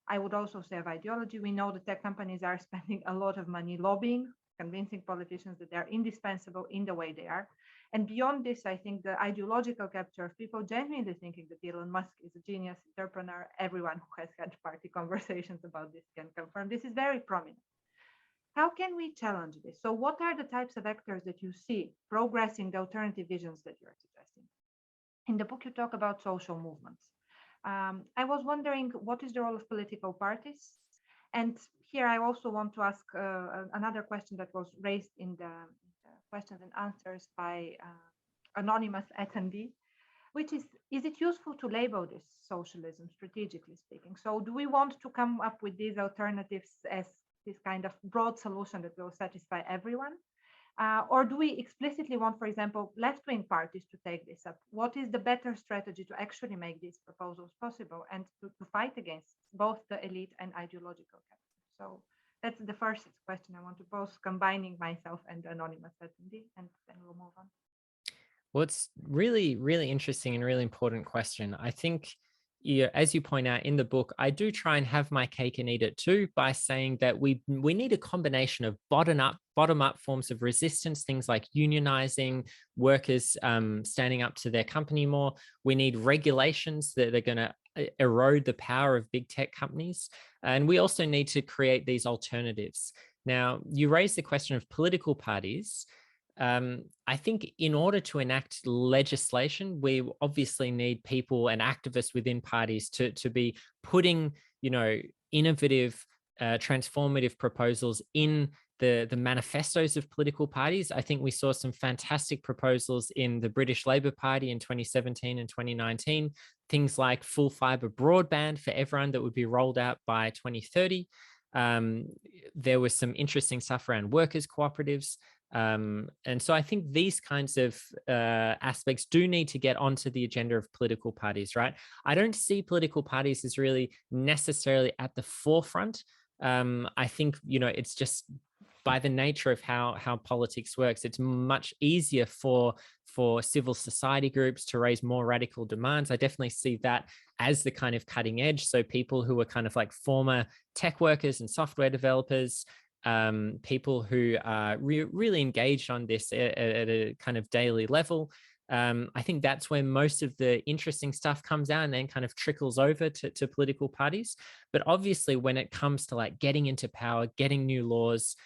I would also say of ideology. We know the tech companies are spending a lot of money lobbying, convincing politicians that they're indispensable in the way they are. And beyond this, I think the ideological capture of people genuinely thinking that Elon Musk is a genius entrepreneur. Everyone who has had party conversations about this can confirm this is very prominent. How can we challenge this? So what are the types of actors that you see progressing the alternative visions that you're suggesting? In the book, you talk about social movements. I was wondering, what is the role of political parties? And here I also want to ask another question that was raised in the questions and answers by anonymous attendee, which is it useful to label this socialism, strategically speaking? So do we want to come up with these alternatives as this kind of broad solution that will satisfy everyone? Or do we explicitly want, for example, left-wing parties to take this up? What is the better strategy to actually make these proposals possible and to fight against both the elite and ideological capture? So that's the first question I want to pose, combining myself and the anonymous attendee, and then we'll move on. Well, it's really, really interesting and really important question. I think, as you point out in the book, I do try and have my cake and eat it too by saying that we need a combination of bottom up forms of resistance, things like unionizing, workers standing up to their company more. We need regulations that are going to erode the power of big tech companies. And we also need to create these alternatives. Now, you raised the question of political parties. I think in order to enact legislation, we obviously need people and activists within parties to be putting, innovative, transformative proposals in the manifestos of political parties. I think we saw some fantastic proposals in the British Labour Party in 2017 and 2019, things like full fibre broadband for everyone that would be rolled out by 2030. There was some interesting stuff around workers' cooperatives. And so I think these kinds of aspects do need to get onto the agenda of political parties, right? I don't see political parties as really necessarily at the forefront. I think, it's just by the nature of how politics works, it's much easier for civil society groups to raise more radical demands. I definitely see that as the kind of cutting edge. So people who are kind of like former tech workers and software developers, people who are really engaged on this at a kind of daily level. I think that's where most of the interesting stuff comes out and then kind of trickles over to political parties. But obviously, when it comes to like getting into power, getting new laws,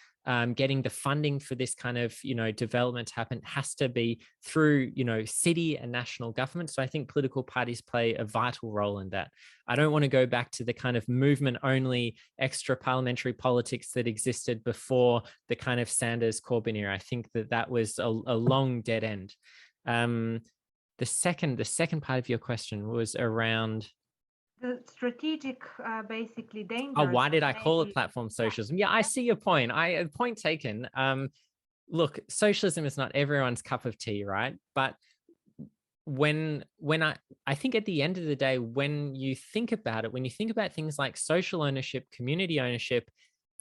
getting the funding for this kind of, development to happen has to be through, city and national government. So I think political parties play a vital role in that. I don't want to go back to the kind of movement only extra parliamentary politics that existed before the kind of Sanders Corbyn era. I think that was a long dead end. The second part of your question was around the strategic, basically, danger. Oh, why did I call it platform socialism? Yeah, I see your point. Point taken. Look, socialism is not everyone's cup of tea, right? But when I think at the end of the day, when you think about it, when you think about things like social ownership, community ownership,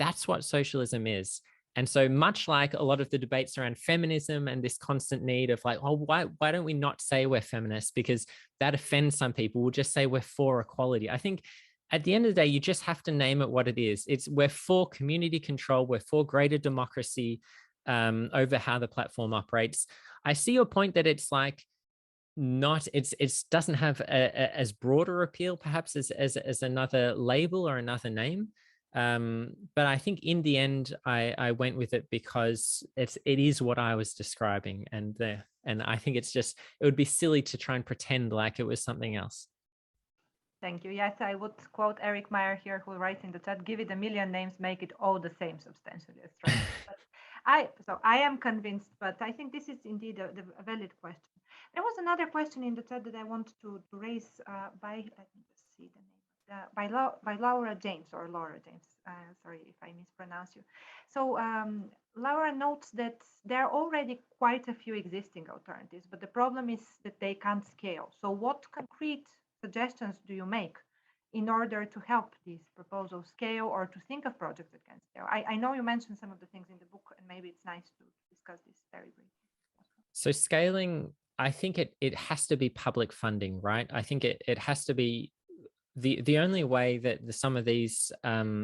that's what socialism is. And so much like a lot of the debates around feminism and this constant need of like, oh, why don't we not say we're feminists? Because that offends some people. We'll just say we're for equality. I think at the end of the day, you just have to name it what it is. We're for community control. We're for greater democracy over how the platform operates. I see your point that it's like it doesn't have as broader appeal perhaps as another label or another name. But I think in the end, I went with it because it is what I was describing, and I think it would be silly to try and pretend like it was something else. Thank you. Yes, I would quote Eric Meyer here, who writes in the chat, give it a million names, make it all the same substantially as structure. So I am convinced, but I think this is indeed a valid question. There was another question in the chat that I want to raise by, let me just see the name, by Laura James, or Laura James. Sorry if I mispronounce you. So Laura notes that there are already quite a few existing alternatives, but the problem is that they can't scale. So what concrete suggestions do you make in order to help these proposals scale, or to think of projects that can scale? I know you mentioned some of the things in the book, and maybe it's nice to discuss this very briefly. So scaling, I think it has to be public funding, right? I think it has to be the only way that some of these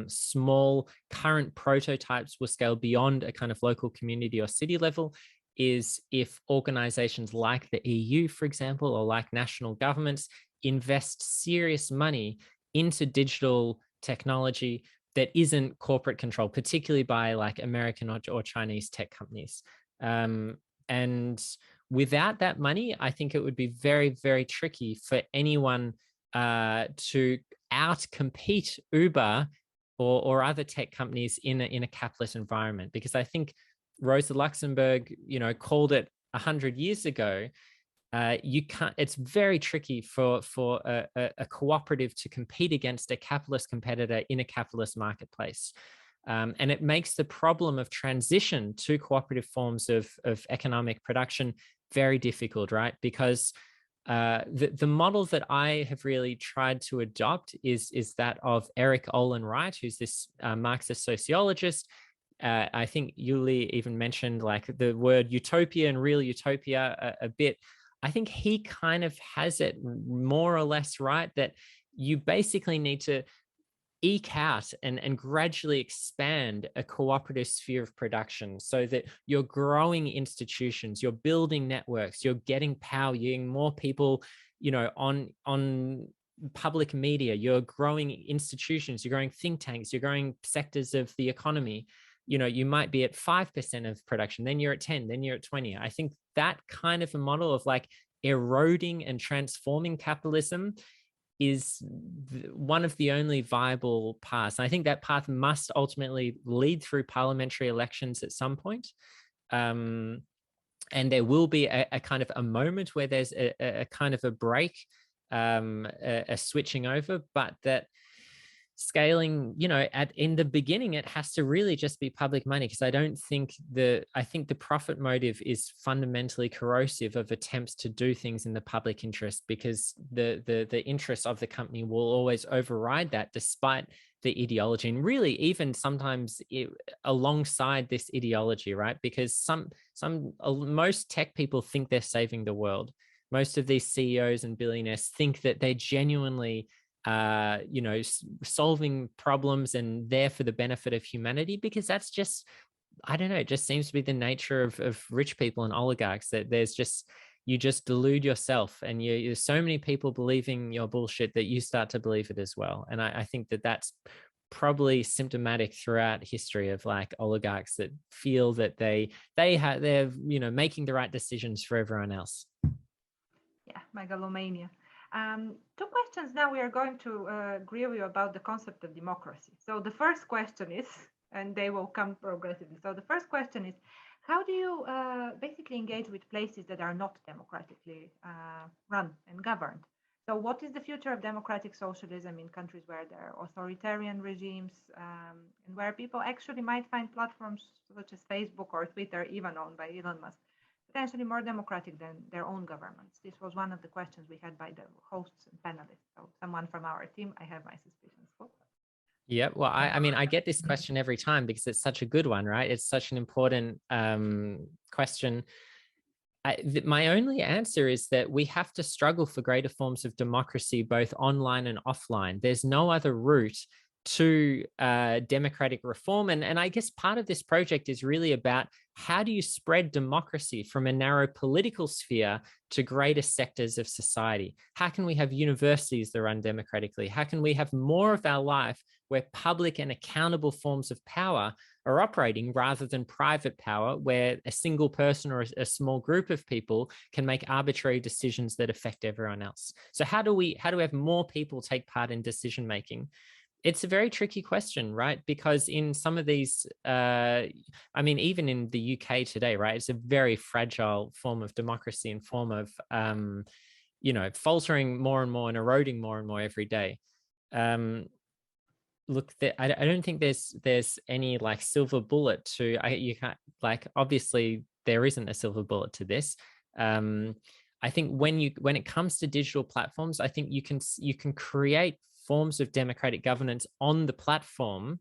small current prototypes will scale beyond a kind of local community or city level is if organizations like the EU, for example, or like national governments invest serious money into digital technology that isn't corporate controlled, particularly by like American or Chinese tech companies. And without that money, I think it would be very, very tricky for anyone to out-compete Uber or other tech companies in a capitalist environment. Because I think Rosa Luxemburg, called it 100 years ago. You can't. It's very tricky for a cooperative to compete against a capitalist competitor in a capitalist marketplace. And it makes the problem of transition to cooperative forms of economic production very difficult, right? Because the model that I have really tried to adopt is that of Eric Olin Wright, who's this Marxist sociologist. I think Julia even mentioned like the word utopia and real utopia a bit. I think he kind of has it more or less right, that you basically need to eke out and gradually expand a cooperative sphere of production so that you're growing institutions, you're building networks, you're getting power, you're getting more people, on public media, you're growing institutions, you're growing think tanks, you're growing sectors of the economy. You might be at 5% of production, then you're at 10, then you're at 20. I think that kind of a model of like eroding and transforming capitalism is one of the only viable paths. And I think that path must ultimately lead through parliamentary elections at some point. And there will be a kind of a moment where there's a kind of a break, a switching over, but that scaling, in the beginning, it has to really just be public money, because I think the profit motive is fundamentally corrosive of attempts to do things in the public interest, because the interests of the company will always override that, despite the ideology, and really even sometimes alongside this ideology, right? Because most tech people think they're saving the world. Most of these CEOs and billionaires think that they're genuinely solving problems and there for the benefit of humanity, because that's just, I don't know, it just seems to be the nature of rich people and oligarchs, that you just delude yourself, and there's so many people believing your bullshit that you start to believe it as well. And I think that that's probably symptomatic throughout history of like oligarchs that feel that they're making the right decisions for everyone else. Yeah, megalomania. Two questions now. We are going to grill you about the concept of democracy. So the first question is, and they will come progressively. So the first question is, how do you basically engage with places that are not democratically run and governed? So what is the future of democratic socialism in countries where there are authoritarian regimes, and where people actually might find platforms such as Facebook or Twitter, even owned by Elon Musk, potentially more democratic than their own governments? This was one of the questions we had by the hosts and panelists. So someone from our team, I have my suspicions for. Yeah, well, I mean, I get this question every time because it's such a good one, right? It's such an important question. My only answer is that we have to struggle for greater forms of democracy, both online and offline. There's no other route to democratic reform. And I guess part of this project is really about how do you spread democracy from a narrow political sphere to greater sectors of society? How can we have universities that run democratically? How can we have more of our life where public and accountable forms of power are operating rather than private power, where a single person or a small group of people can make arbitrary decisions that affect everyone else? So how do we have more people take part in decision making? It's a very tricky question, right? Because in some of these, I mean, even in the UK today, right, it's a very fragile form of democracy and form of, faltering more and more and eroding more and more every day. Look, I don't think there's any like silver bullet to. You can't, like, obviously there isn't a silver bullet to this. I think when it comes to digital platforms, I think you can create forms of democratic governance on the platform,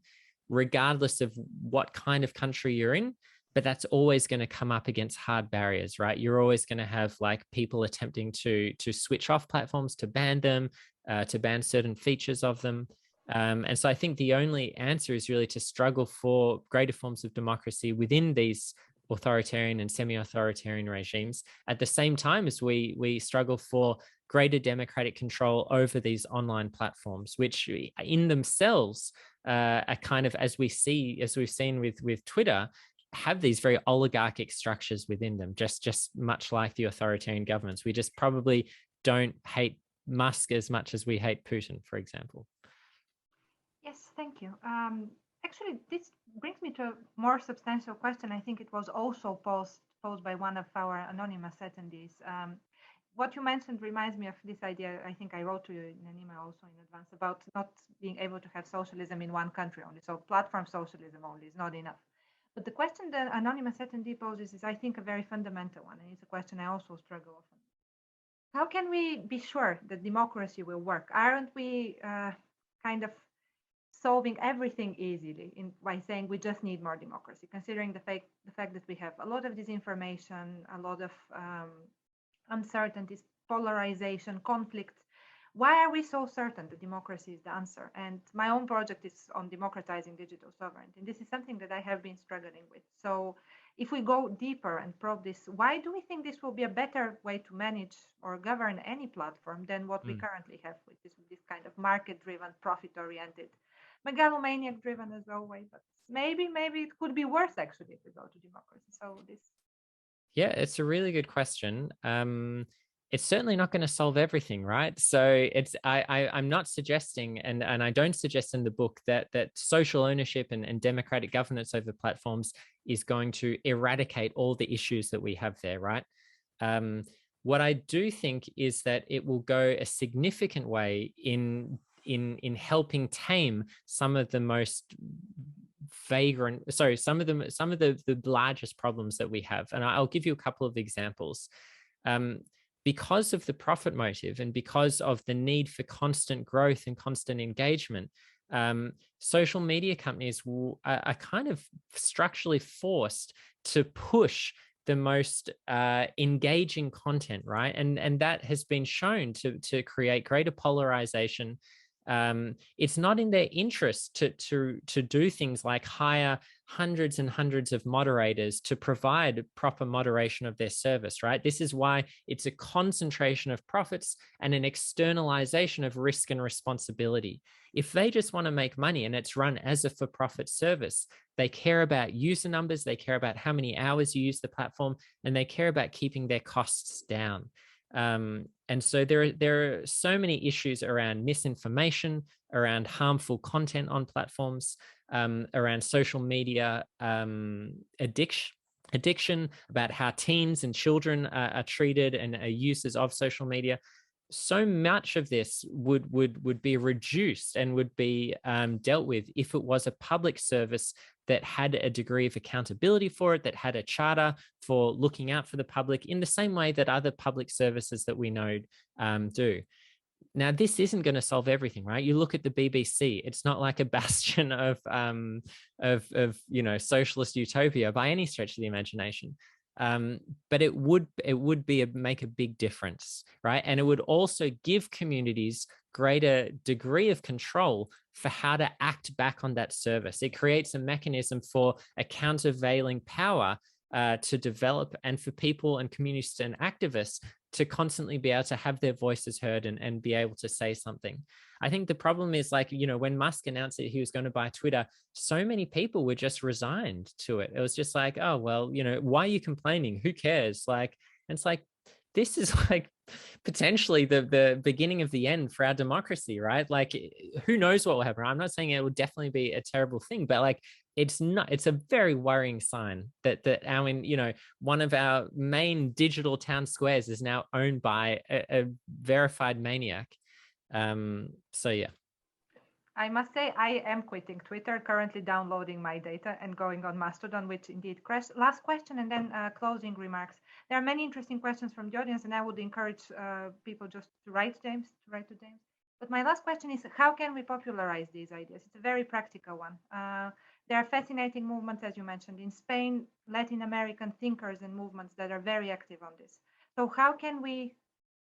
regardless of what kind of country you're in. But that's always going to come up against hard barriers, right? You're always going to have like people attempting to switch off platforms, to ban them, to ban certain features of them. And so I think the only answer is really to struggle for greater forms of democracy within these authoritarian and semi-authoritarian regimes, at the same time as we struggle for greater democratic control over these online platforms, which in themselves are kind of, as we've seen with Twitter, have these very oligarchic structures within them, just much like the authoritarian governments. We just probably don't hate Musk as much as we hate Putin, for example. Yes, thank you. Actually, this brings me to a more substantial question. I think it was also posed by one of our anonymous attendees. What you mentioned reminds me of this idea. I think I wrote to you in an email also in advance about not being able to have socialism in one country only. So platform socialism only is not enough. But the question the anonymous attendee poses is, I think, a very fundamental one. And it's a question I also struggle often. How can we be sure that democracy will work? Aren't we kind of solving everything easily by saying we just need more democracy, considering the fact that we have a lot of disinformation, a lot of uncertainties, polarization, conflict? Why are we so certain that democracy is the answer? And my own project is on democratizing digital sovereignty. And this is something that I have been struggling with. So if we go deeper and probe this, why do we think this will be a better way to manage or govern any platform than what we currently have with this kind of market-driven, profit-oriented, megalomaniac-driven as always? But maybe it could be worse actually if we go to democracy. So this. Yeah, it's a really good question. It's certainly not going to solve everything, right? So I'm not suggesting, and I don't suggest in the book that social ownership and democratic governance over platforms is going to eradicate all the issues that we have there, right? What I do think is that it will go a significant way in helping tame some of the most some of the largest problems that we have. And I'll give you a couple of examples. Because of the profit motive and because of the need for constant growth and constant engagement, social media companies are kind of structurally forced to push the most engaging content, right? And that has been shown to create greater polarization. It's not in their interest to do things like hire hundreds and hundreds of moderators to provide proper moderation of their service, right? This is why it's a concentration of profits and an externalization of risk and responsibility. If they just want to make money and it's run as a for-profit service, they care about user numbers, they care about how many hours you use the platform, and they care about keeping their costs down. And so there are so many issues around misinformation, around harmful content on platforms, around social media addiction, about how teens and children are treated and are users of social media. So much of this would be reduced and would be dealt with if it was a public service that had a degree of accountability for it, that had a charter for looking out for the public in the same way that other public services that we know do. Now, this isn't going to solve everything, right? You look at the BBC; it's not like a bastion of socialist utopia by any stretch of the imagination. but it would make a big difference, right? And it would also give communities greater degree of control for how to act back on that service. It creates a mechanism for a countervailing power to develop, and for people and communities and activists to constantly be able to have their voices heard and be able to say something. I think the problem is, like, you know, when Musk announced that he was going to buy Twitter, so many people were just resigned to it. It was just like, oh, well, you know, why are you complaining? Who cares? Like, and it's like, this is like potentially the beginning of the end for our democracy, right? Like, who knows what will happen? I'm not saying it will definitely be a terrible thing, but like, it's not, it's a very worrying sign that our, you know, one of our main digital town squares is now owned by a verified maniac. So yeah. I must say I am quitting Twitter, currently downloading my data and going on Mastodon, which indeed crashed. Last question and then closing remarks. There are many interesting questions from the audience, and I would encourage people just to write to James. But my last question is, how can we popularize these ideas? It's a very practical one. There are fascinating movements, as you mentioned, in Spain, Latin American thinkers and movements that are very active on this. So how can we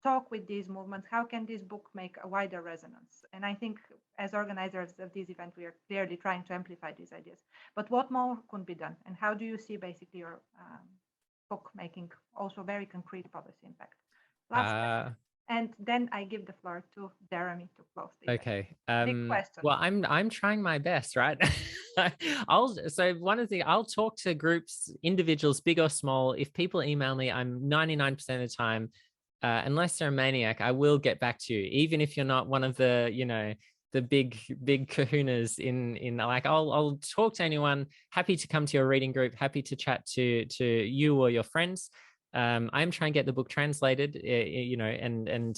talk with these movements? How can this book make a wider resonance? And I think as organizers of this event, we are clearly trying to amplify these ideas. But what more could be done? And how do you see basically your book making also very concrete policy impact? Last question. And then I give the floor to Jeremy to close the event. Okay. Big question. Well, I'm trying my best, right? So one of the, I'll talk to groups, individuals, big or small. If people email me, I'm 99% of the time, unless they're a maniac, I will get back to you, even if you're not one of the, you know, the big kahunas in like, I'll talk to anyone, happy to come to your reading group, happy to chat to you or your friends. I'm trying to get the book translated, you know, and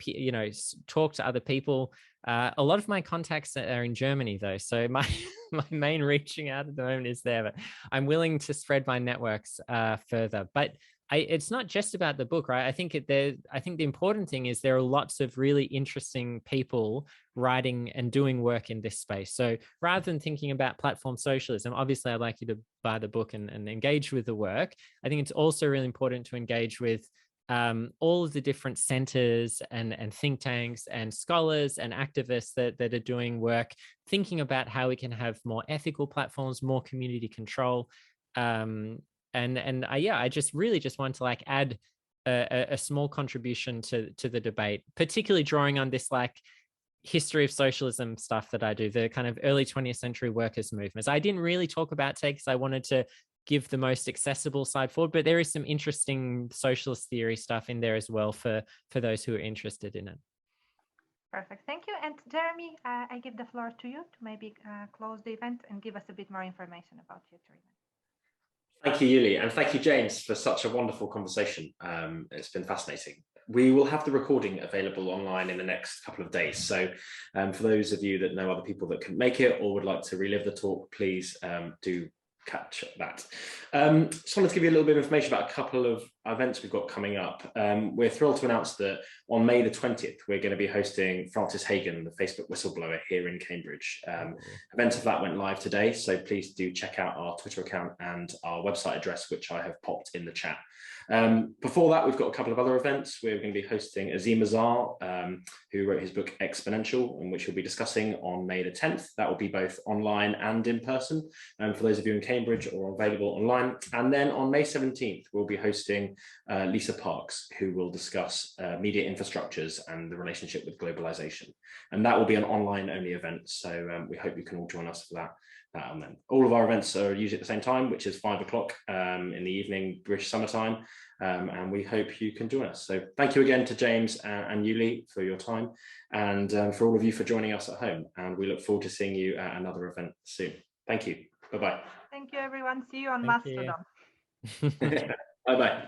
you know, talk to other people. A lot of my contacts are in Germany though, so my main reaching out at the moment is there, but I'm willing to spread my networks further. But it's not just about the book, right? I think the important thing is there are lots of really interesting people writing and doing work in this space. So rather than thinking about platform socialism, obviously I'd like you to buy the book and engage with the work. I think it's also really important to engage with all of the different centers and think tanks and scholars and activists that are doing work, thinking about how we can have more ethical platforms, more community control. I just really want to like add a small contribution to the debate, particularly drawing on this like history of socialism stuff that I do, the kind of early 20th century workers' movements. I didn't really talk about today because I wanted to give the most accessible side forward, but there is some interesting socialist theory stuff in there as well for those who are interested in it. Perfect, thank you. And Jeremy, I give the floor to you to maybe close the event and give us a bit more information about future events. Thank you, Yuli, and thank you, James, for such a wonderful conversation. It's been fascinating. We will have the recording available online in the next couple of days. So for those of you that know other people that couldn't make it or would like to relive the talk, please do catch that. Just wanted to give you a little bit of information about a couple of events we've got coming up. We're thrilled to announce that on May the 20th, we're going to be hosting Frances Hagen, the Facebook whistleblower, here in Cambridge. Event of that went live today, so please do check out our Twitter account and our website address, which I have popped in the chat. Before that, we've got a couple of other events. We're going to be hosting Azim Azar, who wrote his book Exponential, and which we'll be discussing on May the 10th. That will be both online and in person, for those of you in Cambridge or available online. And then on May 17th, we'll be hosting Lisa Parks, who will discuss media infrastructures and the relationship with globalization. And that will be an online only event. So we hope you can all join us for that. All of our events are usually at the same time, which is 5 o'clock in the evening, British summertime, and we hope you can join us. So thank you again to James and Yuli for your time, and for all of you for joining us at home, and we look forward to seeing you at another event soon. Thank you. Bye-bye. Thank you, everyone. See you on Thank Mastodon. Bye-bye.